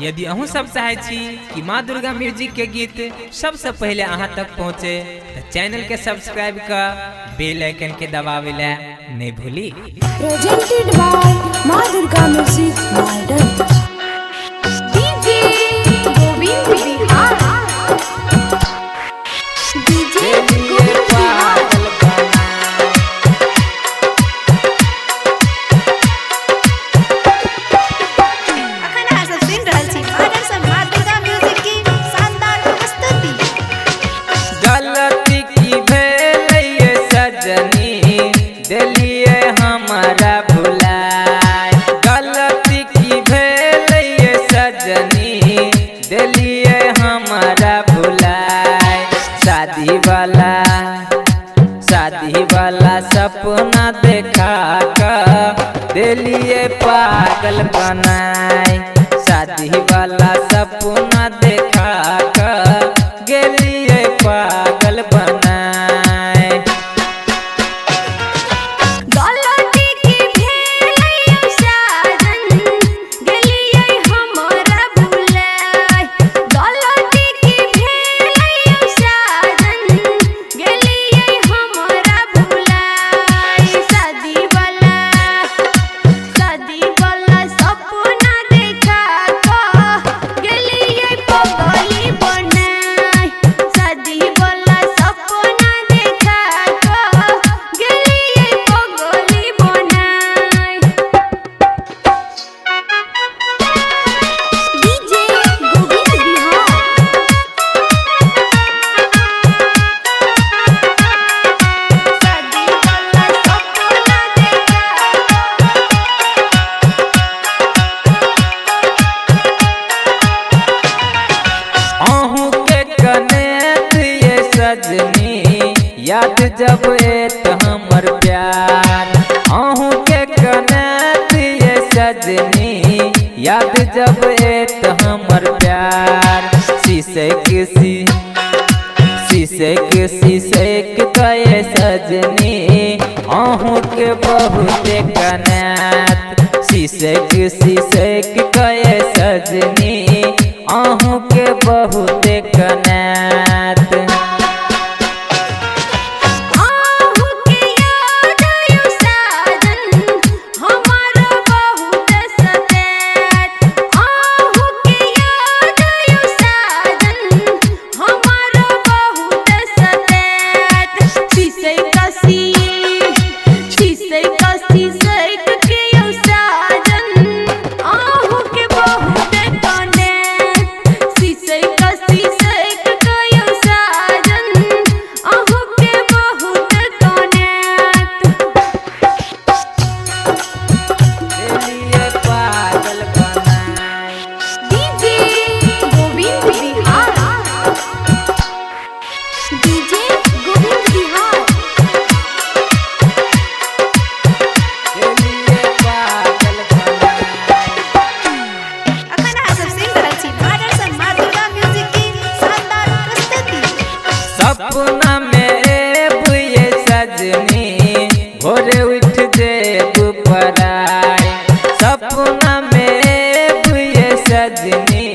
यदि अहूँ सब चाहे छी कि माँ दुर्गा म्यूजिक के गीत सबसे पहले अहाँ तक पहुँचे तो चैनल के सब्सक्राइब कर बेल आइकन के दबावे ला नहीं भूली। Presented by माँ Durga music modern. DJ Govind Bihar. DJ Govind Bihar. शादी वाला सपना देखा कर दिलिए पागल बनाए। शादी वाला सपना देखा कर गेलिए पागल बनाए। याद जब एत हमर प्यार अहूँ के कनत ये सजनी। याद जब एत हमर प्यार शीशे कहे सजनी अहूँ के बहुत कनत। शीशे कहे सजनी अहूँ के बहुत कनत। सपना में बुए सजनी भोरे उठ देव पराई। सपना में बुए सजनी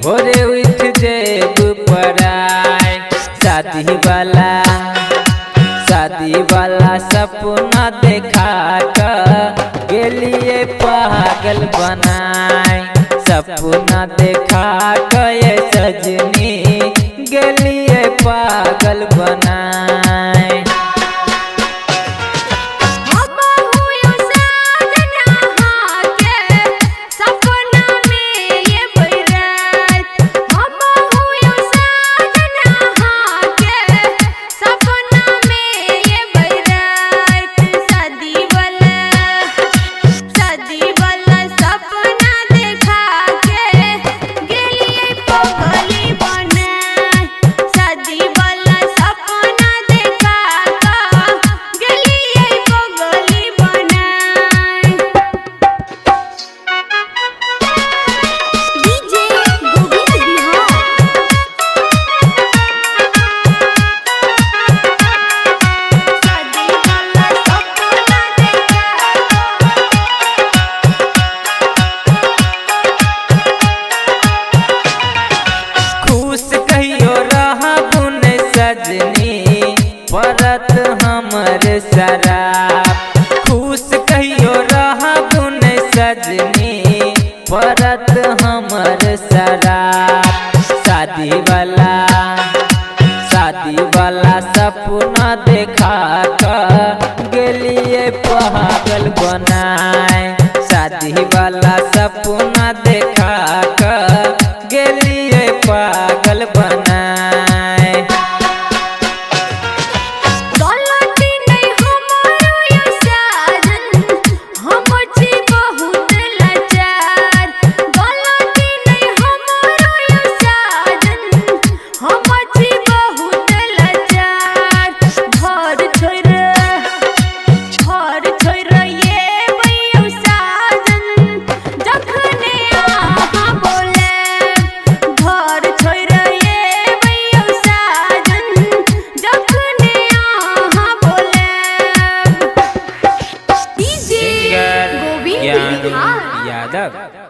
भोरे उठ देव पराई। शादी वाला सपना देखा कर गेलिए पागल बनाए। सपना देखा कर सजनी गेलिए पागल बनाए। सपना देखा के गेलिए पागल परत हमर शराब शादी वाला सपना देखा कर गेलिए पागल बनाए शादी वाला सपना देखा कर गेलिए पागल बनाए DJ Govind Bihar. यादव।